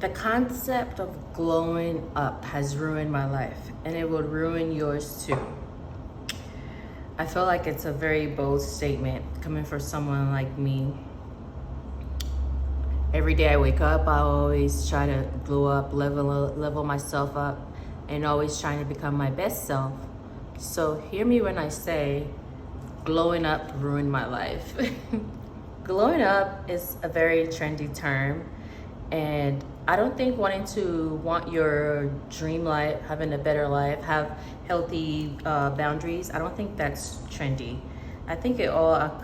The concept of glowing up has ruined my life, and it will ruin yours too. I feel like it's a very bold statement coming from someone like me. Every day I wake up, I always try to glow up, level myself up, and always trying to become my best self. So hear me when I say glowing up ruined my life. Glowing up is a very trendy term, and I don't think want your dream life, having a better life, have healthy boundaries, I don't think that's trendy. I think it all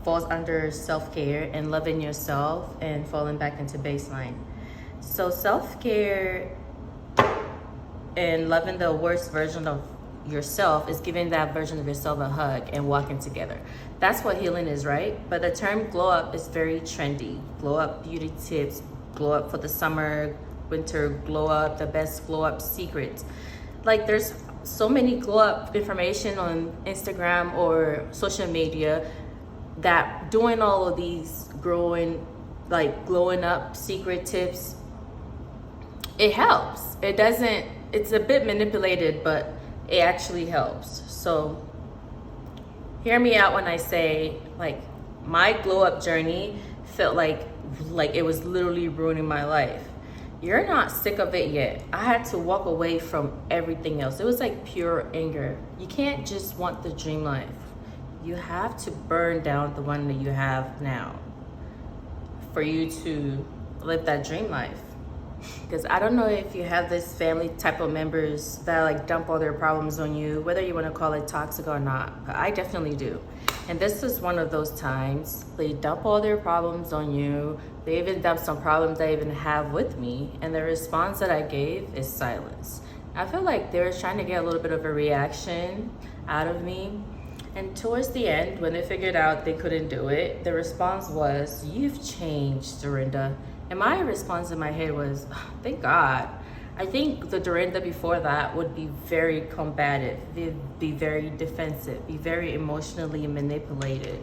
falls under self-care and loving yourself and falling back into baseline. So self-care and loving the worst version of yourself is giving that version of yourself a hug and walking together. That's what healing is, right? But the term glow up is very trendy. Glow up beauty tips, glow up for the summer, winter, glow up, the best glow up secrets. Like there's so many glow up information on Instagram or social media that doing all of these glowing up secret tips, it helps. It's a bit manipulated, but it actually helps. So hear me out when I say, like, my glow up journey felt like it was literally ruining my life. You're not sick of it yet. I had to walk away from everything else. It was like pure anger. You can't just want the dream life. You have to burn down the one that you have now for you to live that dream life. Because I don't know if you have this family type of members that like dump all their problems on you, whether you want to call it toxic or not, but I definitely do. And this is one of those times. They dump all their problems on you. They even dump some problems I even have with me, and the response that I gave is silence. I feel like they were trying to get a little bit of a reaction out of me. And towards the end, when they figured out they couldn't do it, the response was, "You've changed, Dorinda." And my response in my head was, "Oh, thank God." I think the Dorinda before that would be very combative, be very defensive, be very emotionally manipulated.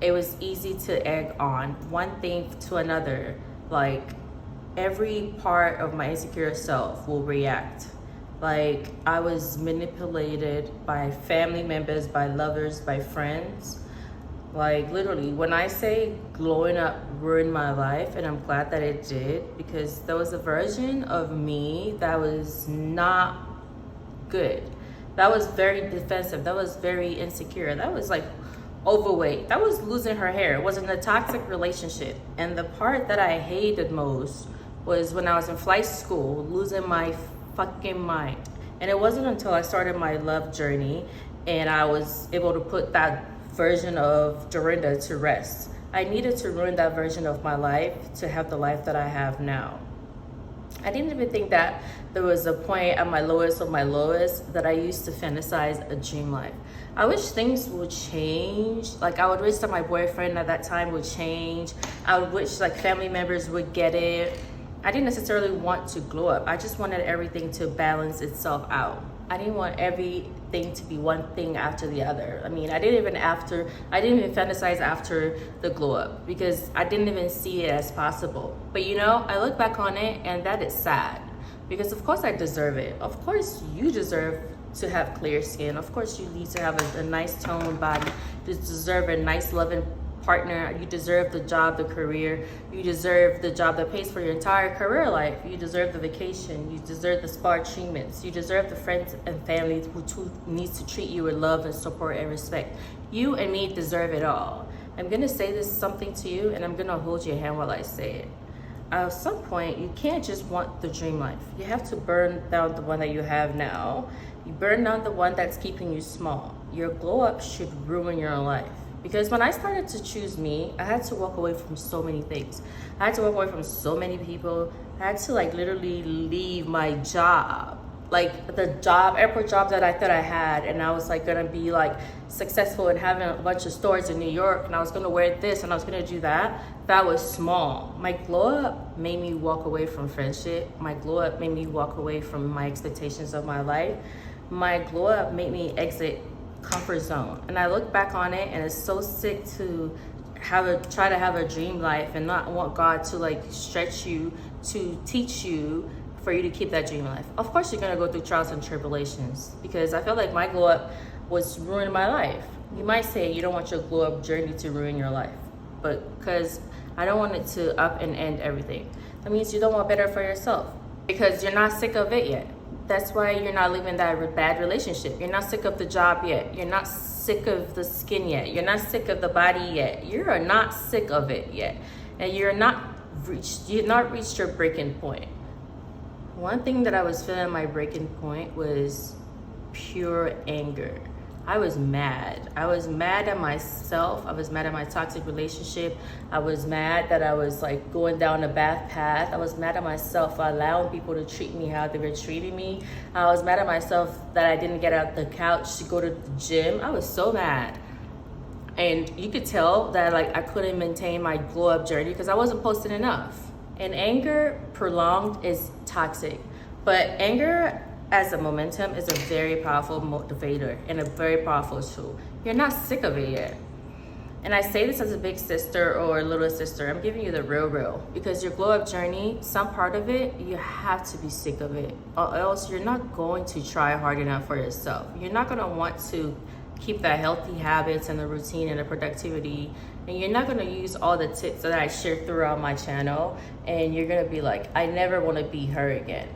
It was easy to egg on one thing to another. Like every part of my insecure self will react. Like I was manipulated by family members, by lovers, by friends. Like literally, when I say glowing up ruined my life, and I'm glad that it did, because there was a version of me that was not good. That was very defensive. That was very insecure. That was like overweight. That was losing her hair. It wasn't a toxic relationship. And the part that I hated most was when I was in flight school, losing my fucking mind. And it wasn't until I started my love journey and I was able to put that version of Dorinda to rest. I needed to ruin that version of my life to have the life that I have now. I didn't even think that there was a point at my lowest of my lowest that I used to fantasize a dream life. I wish things would change. Like I would wish that my boyfriend at that time would change. I would wish like family members would get it. I didn't necessarily want to glow up. I just wanted everything to balance itself out. I didn't want everything to be one thing after the other. I mean, I didn't even fantasize after the glow up because I didn't even see it as possible. But you know, I look back on it and that is sad because of course I deserve it. Of course you deserve to have clear skin. Of course you need to have a nice toned body. You deserve a nice loving partner. You deserve the job, the career. You deserve the job that pays for your entire career life. You deserve the vacation. You deserve the spa treatments. You deserve the friends and family who needs to treat you with love and support and respect. You and me deserve it all. I'm gonna say this something to you and I'm gonna hold your hand while I say it. At some point, you can't just want the dream life. You have to burn down the one that you have now. You burn down the one that's keeping you small. Your glow up should ruin your life. Because when I started to choose me, I had to walk away from so many things. I had to walk away from so many people. I had to like literally leave my job. Like the airport job that I thought I had. And I was like gonna be like successful and having a bunch of stores in New York. And I was gonna wear this and I was gonna do that. That was small. My glow up made me walk away from friendship. My glow up made me walk away from my expectations of my life. My glow up made me exit comfort zone. And I look back on it and it's so sick to try to have a dream life and not want God to like stretch you to teach you for you to keep that dream alive. Of course, you're gonna go through trials and tribulations, because I feel like my glow up was ruining my life. You might say you don't want your glow up journey to ruin your life, but because I don't want it to up and end everything. That means you don't want better for yourself, because you're not sick of it yet. That's why you're not leaving that bad relationship. You're not sick of the job yet. You're not sick of the skin yet. You're not sick of the body yet. You are not sick of it yet. And you've not reached your breaking point. One thing that I was feeling my breaking point was pure anger. I was mad. I was mad at myself. I was mad at my toxic relationship. I was mad that I was like going down a bad path. I was mad at myself for allowing people to treat me how they were treating me. I was mad at myself that I didn't get out the couch to go to the gym. I was so mad. And you could tell that like I couldn't maintain my glow up journey because I wasn't posting enough. And anger prolonged is toxic. But anger as a momentum is a very powerful motivator and a very powerful tool. You're not sick of it yet. And I say this as a big sister or a little sister. I'm giving you the real, because your glow up journey, some part of it, you have to be sick of it, or else you're not going to try hard enough for yourself. You're not going to want to keep the healthy habits and the routine and the productivity, and you're not going to use all the tips that I share throughout my channel, and you're going to be like, I never want to be her again.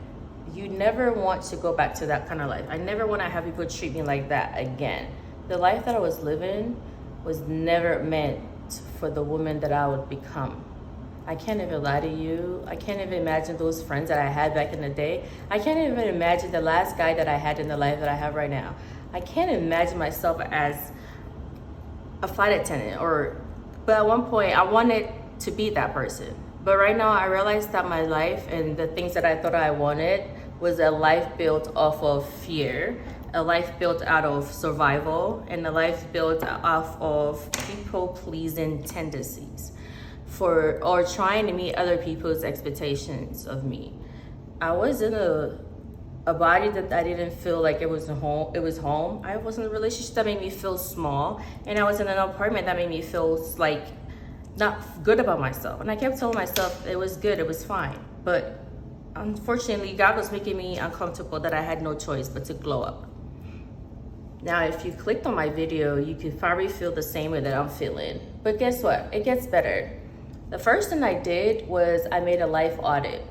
You never want to go back to that kind of life. I never want to have people treat me like that again. The life that I was living was never meant for the woman that I would become. I can't even lie to you. I can't even imagine those friends that I had back in the day. I can't even imagine the last guy that I had in the life that I have right now. I can't imagine myself as a flight attendant, but at one point I wanted to be that person. But right now I realized that my life and the things that I thought I wanted was a life built off of fear, a life built out of survival, and a life built off of people-pleasing tendencies or trying to meet other people's expectations of me. I was in a body that I didn't feel like it was home. I was in a relationship that made me feel small, and I was in an apartment that made me feel like not good about myself. And I kept telling myself it was good, it was fine. But unfortunately, God was making me uncomfortable that I had no choice but to glow up. Now, if you clicked on my video, you could probably feel the same way that I'm feeling. But guess what? It gets better. The first thing I did was I made a life audit.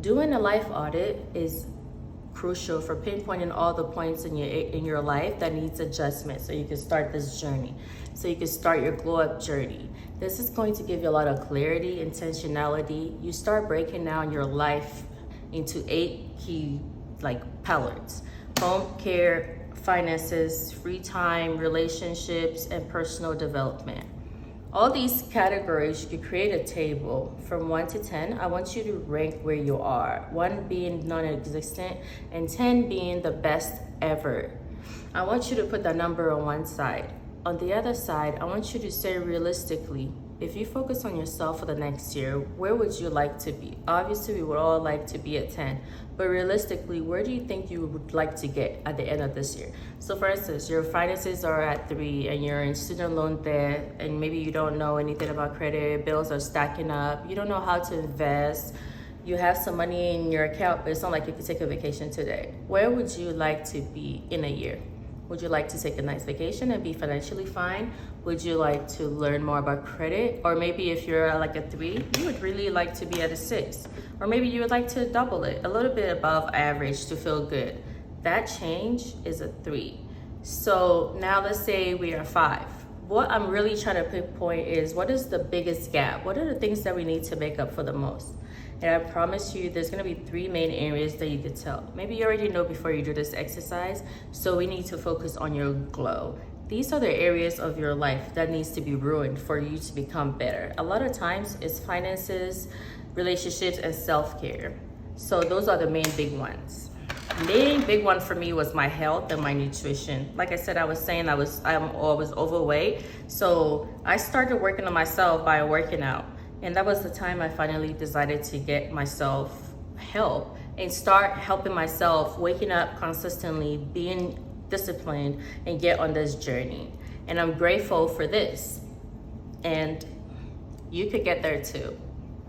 Doing a life audit is crucial for pinpointing all the points in your life that needs adjustment, so you can start this journey, so you can start your glow up journey. This is going to give you a lot of clarity, intentionality. You start breaking down your life into 8 key pillars: home, care, finances, free time, relationships, and personal development. All these categories, you could create a table from 1 to 10. I want you to rank where you are. 1 being non-existent and 10 being the best ever. I want you to put the number on one side. On the other side, I want you to say realistically, if you focus on yourself for the next year, where would you like to be? Obviously, we would all like to be at 10, but realistically, where do you think you would like to get at the end of this year? So for instance, your finances are at 3 and you're in student loan debt, and maybe you don't know anything about credit, bills are stacking up, you don't know how to invest, you have some money in your account, but it's not like you can take a vacation today. Where would you like to be in a year? Would you like to take a nice vacation and be financially fine? Would you like to learn more about credit? Or maybe if you're like a 3, you would really like to be at a 6. Or maybe you would like to double it, a little bit above average to feel good. That change is a 3. So now let's say we are 5. What I'm really trying to pinpoint is, what is the biggest gap? What are the things that we need to make up for the most? And I promise you, there's gonna be 3 main areas that you could tell. Maybe you already know before you do this exercise, so we need to focus on your glow. These are the areas of your life that needs to be ruined for you to become better. A lot of times it's finances, relationships, and self-care. So those are the main big ones. Main big one for me was my health and my nutrition. Like I said, I was saying I was overweight. So I started working on myself by working out. And that was the time I finally decided to get myself help and start helping myself, waking up consistently, being disciplined, and get on this journey. And I'm grateful for this. And you could get there too.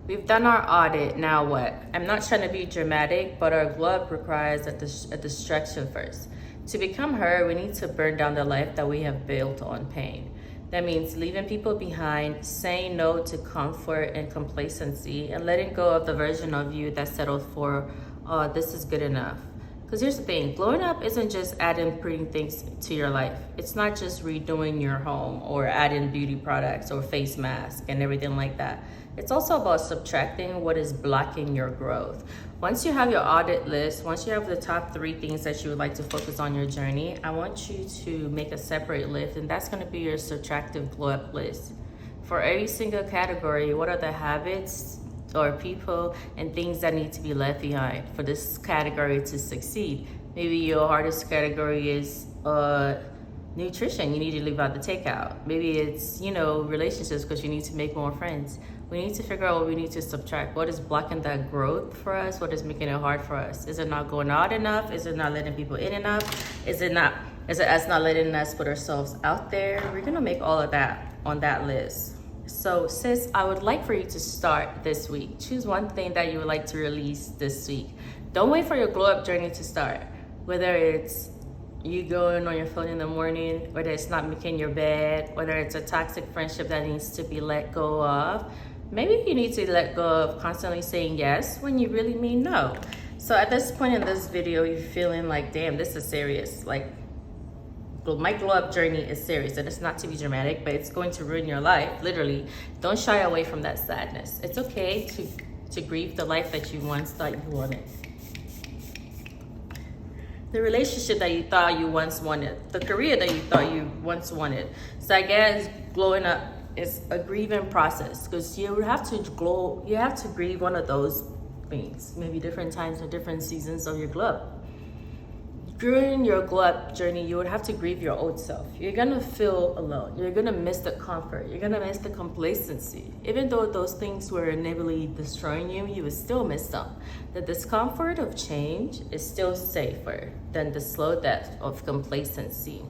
We've done our audit, now what? I'm not trying to be dramatic, but our glow up requires a distraction first. To become her, we need to burn down the life that we have built on pain. That means leaving people behind, saying no to comfort and complacency, and letting go of the version of you that settled for, oh, this is good enough. Because here's the thing, glowing up isn't just adding pretty things to your life. It's not just redoing your home or adding beauty products or face masks and everything like that. It's also about subtracting what is blocking your growth. Once you have your audit list, once you have the top 3 things that you would like to focus on your journey, I want you to make a separate list, and that's gonna be your subtractive glow up list. For every single category, what are the habits or people and things that need to be left behind for this category to succeed? Maybe your hardest category is nutrition. You need to leave out the takeout. Maybe it's, relationships, because you need to make more friends. We need to figure out what we need to subtract. What is blocking that growth for us? What is making it hard for us? Is it not going out enough? Is it not letting people in enough? Is it us not letting us put ourselves out there? We're gonna make all of that on that list. So sis, I would like for you to start this week. Choose one thing that you would like to release this week. Don't wait for your glow up journey to start. Whether it's you going on your phone in the morning, whether it's not making your bed, whether it's a toxic friendship that needs to be let go of. Maybe you need to let go of constantly saying yes when you really mean no. So at this point in this video, you're feeling like, damn, this is serious. Like, my glow up journey is serious, and it's not to be dramatic, but it's going to ruin your life, literally. Don't shy away from that sadness. It's okay to grieve the life that you once thought you wanted. The relationship that you thought you once wanted, the career that you thought you once wanted. So I guess glowing up is a grieving process, because you have to grieve one of those things, maybe different times or different seasons of your glow up. During your glow up journey, you would have to grieve your old self. You're gonna feel alone. You're gonna miss the comfort. You're gonna miss the complacency. Even though those things were enably destroying you, you would still miss them. The discomfort of change is still safer than the slow death of complacency.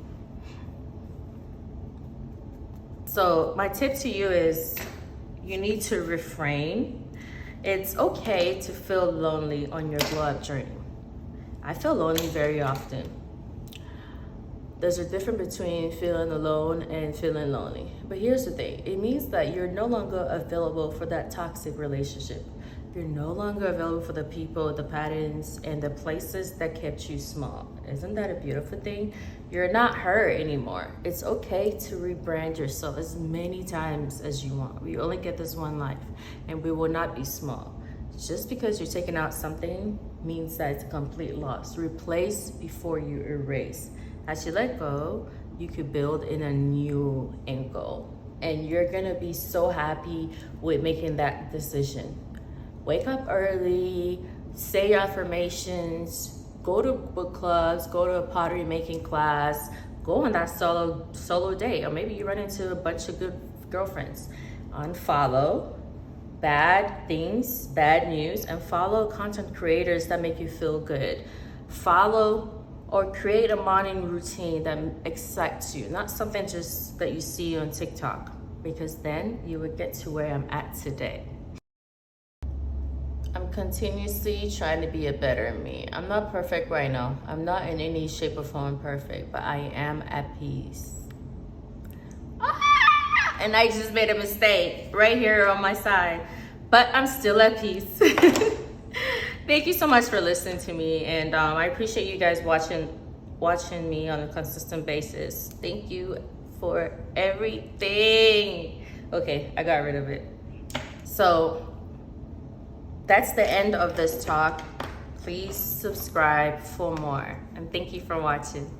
So my tip to you is you need to refrain. It's okay to feel lonely on your glow up journey. I feel lonely very often. There's a difference between feeling alone and feeling lonely. But here's the thing, it means that you're no longer available for that toxic relationship. You're no longer available for the people, the patterns, and the places that kept you small. Isn't that a beautiful thing? You're not her anymore. It's okay to rebrand yourself as many times as you want. We only get this one life, and we will not be small. Just because you're taking out something means that it's a complete loss. Replace before you erase. As you let go, you could build in a new angle, and you're gonna be so happy with making that decision. Wake up early, say your affirmations, go to book clubs, go to a pottery making class, go on that solo date, or maybe you run into a bunch of good girlfriends. Unfollow bad things, bad news, and follow content creators that make you feel good. Follow or create a morning routine that excites you, not something just that you see on TikTok, because then you would get to where I'm at today. I'm continuously trying to be a better me. I'm not perfect right now. I'm not in any shape or form perfect, but I am at peace. And I just made a mistake right here on my side, but I'm still at peace. Thank you so much for listening to me, and I appreciate you guys watching me on a consistent basis. Thank you for everything. Okay, I got rid of it. So that's the end of this talk. Please subscribe for more, and thank you for watching.